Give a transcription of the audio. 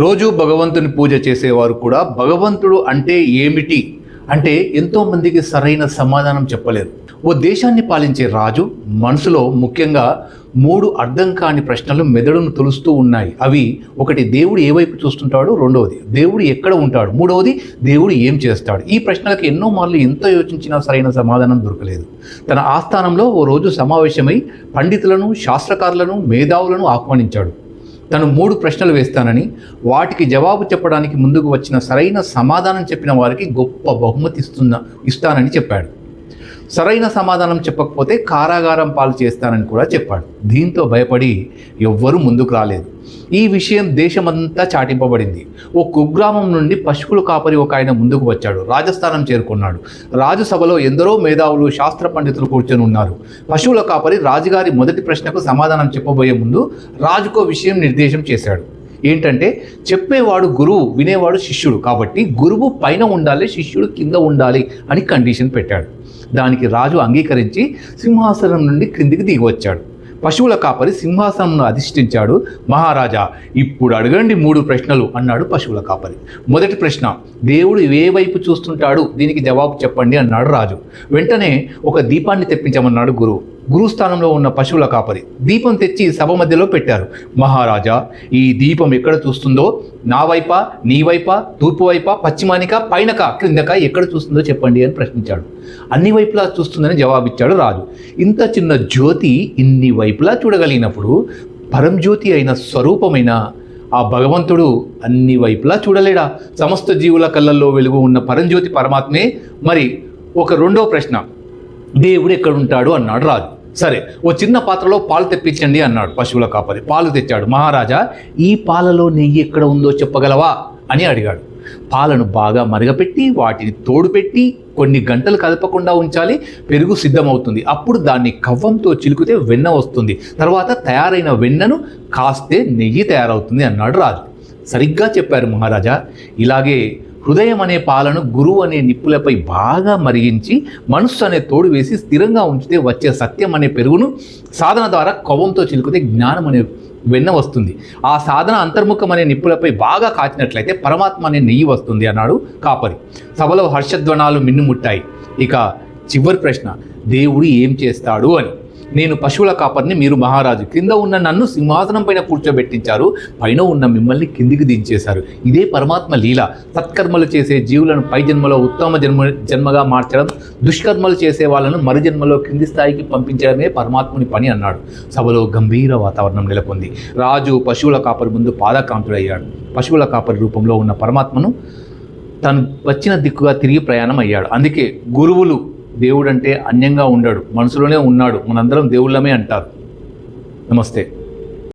రోజు భగవంతుని పూజ చేసేవారు కూడా భగవంతుడు అంటే ఏమిటి అంటే ఎంతో మందికి సరైన సమాధానం చెప్పలేరు. ఓ దేశాన్ని పాలించే రాజు మనసులో ముఖ్యంగా 3 అర్థం కాని ప్రశ్నలు మెదడును తొలుస్తూ ఉన్నాయి. అవి ఒకటి, దేవుడు ఏ వైపు చూస్తుంటాడు, రెండవది దేవుడు ఎక్కడ ఉంటాడు, మూడవది దేవుడు ఏం చేస్తాడు. ఈ ప్రశ్నలకు ఎన్నో మార్లు ఎంత యోచించినా సరైన సమాధానం దొరకలేదు. తన ఆస్థానంలో ఓ రోజు సమావేశమై పండితులను, శాస్త్రకారులను, మేధావులను ఆహ్వానించాడు. తను 3 ప్రశ్నలు వేస్తానని, వాటికి జవాబు చెప్పడానికి ముందుకు వచ్చిన సరైన సమాధానం చెప్పిన వారికి గొప్ప బహుమతి ఇస్తానని చెప్పాడు. సరైన సమాధానం చెప్పకపోతే కారాగారం పాలు చేస్తానని కూడా చెప్పాడు. దీంతో భయపడి ఎవ్వరూ ముందుకు రాలేదు. ఈ విషయం దేశమంతా చాటింపబడింది. ఓ కుగ్రామం నుండి పశువుల కాపరి ఒక ఆయన ముందుకు వచ్చాడు. రాజస్థానం చేరుకున్నాడు. రాజు సభలో ఎందరో మేధావులు, శాస్త్ర పండితులు కూర్చొని ఉన్నారు. పశువుల కాపరి రాజుగారి మొదటి ప్రశ్నకు సమాధానం చెప్పబోయే ముందు రాజుకో విషయం నిర్దేశం చేశాడు. ఏంటంటే, చెప్పేవాడు గురువు, వినేవాడు శిష్యుడు. కాబట్టి గురువు పైన ఉండాలి, శిష్యుడు కింద ఉండాలి అని కండిషన్ పెట్టాడు. దానికి రాజు అంగీకరించి సింహాసనం నుండి క్రిందికి దిగి వచ్చాడు. పశువుల కాపరి సింహాసనంను అధిష్ఠించాడు. మహారాజా, ఇప్పుడు అడగండి 3 ప్రశ్నలు అన్నాడు పశువుల కాపరి. మొదటి ప్రశ్న, దేవుడు ఏ వైపు చూస్తుంటాడు, దీనికి జవాబు చెప్పండి అన్నాడు రాజు. వెంటనే ఒక దీపాన్ని తెప్పించమన్నాడు గురువు. గురుస్థానంలో ఉన్న పశువుల కాపరి దీపం తెచ్చి సభ మధ్యలో పెట్టారు. మహారాజా, ఈ దీపం ఎక్కడ చూస్తుందో, నా వైపా, నీ వైపా, తూర్పు వైపా, పశ్చిమానిక, పైనక, క్రిందక ఎక్కడ చూస్తుందో చెప్పండి అని ప్రశ్నించాడు. అన్ని వైపులా చూస్తుందని జవాబిచ్చాడు రాజు. ఇంత చిన్న జ్యోతి ఇన్ని వైపులా చూడగలిగినప్పుడు పరంజ్యోతి అయిన స్వరూపమైన ఆ భగవంతుడు అన్ని వైపులా చూడలేడా? సమస్త జీవుల కళ్ళల్లో వెలుగు ఉన్న పరంజ్యోతి పరమాత్మే. మరి ఒక రెండో ప్రశ్న, దేవుడు ఎక్కడుంటాడు అన్నాడు రాజు. సరే, ఓ చిన్న పాత్రలో పాలు తెప్పించండి అన్నాడు పశువుల కాపరి. పాలు తెచ్చాడు. మహారాజా, ఈ పాలలో నెయ్యి ఎక్కడ ఉందో చెప్పగలవా అని అడిగాడు. పాలను బాగా మరగపెట్టి వాటిని తోడుపెట్టి కొన్ని గంటలు కదపకుండా ఉంచాలి. పెరుగు సిద్ధమవుతుంది. అప్పుడు దాన్ని కవ్వంతో చిలుకుతే వెన్న వస్తుంది. తర్వాత తయారైన వెన్నను కాస్తే నెయ్యి తయారవుతుంది అన్నాడు రాజు. సరిగ్గా చెప్పారు మహారాజా. ఇలాగే హృదయం అనే పాలను గురువు అనే నిప్పులపై బాగా మరిగించి మనస్సు అనే తోడు వేసి స్థిరంగా ఉంచితే వచ్చే సత్యం అనే పెరుగును సాధన ద్వారా కవ్వంతో చిలుకుతే జ్ఞానం అనే వెన్న వస్తుంది. ఆ సాధన అంతర్ముఖం అనే నిప్పులపై బాగా కాచినట్లయితే పరమాత్మ అనే నెయ్యి వస్తుంది అన్నాడు కాపరి. సభలో హర్షధ్వనాలు మిన్నుముట్టాయి. ఇక చివరి ప్రశ్న, దేవుడు ఏం చేస్తాడు అని. నేను పశువుల కాపరిని, మీరు మహారాజు. కింద ఉన్న నన్ను సింహాసనం పైన కూర్చోబెట్టించారు, పైన ఉన్న మిమ్మల్ని కిందికి దించేశారు. ఇదే పరమాత్మ లీల. సత్కర్మలు చేసే జీవులను పై జన్మలో ఉత్తమ జన్మగా మార్చడం, దుష్కర్మలు చేసే వాళ్ళను మరు జన్మలో కింది స్థాయికి పంపించడమే పరమాత్ముని పని అన్నాడు. సభలో గంభీర వాతావరణం నెలకొంది. రాజు పశువుల కాపరి ముందు పాదకాంతుడయ్యాడు. పశువుల కాపరి రూపంలో ఉన్న పరమాత్మను తను వచ్చిన దిక్కుగా తిరిగి ప్రయాణం అయ్యాడు. అందుకే గురువులు దేవుడంటే అన్యంగా ఉండడు, మనసులోనే ఉన్నాడు, మనందరం దేవుళ్ళమే అంటారు. నమస్తే.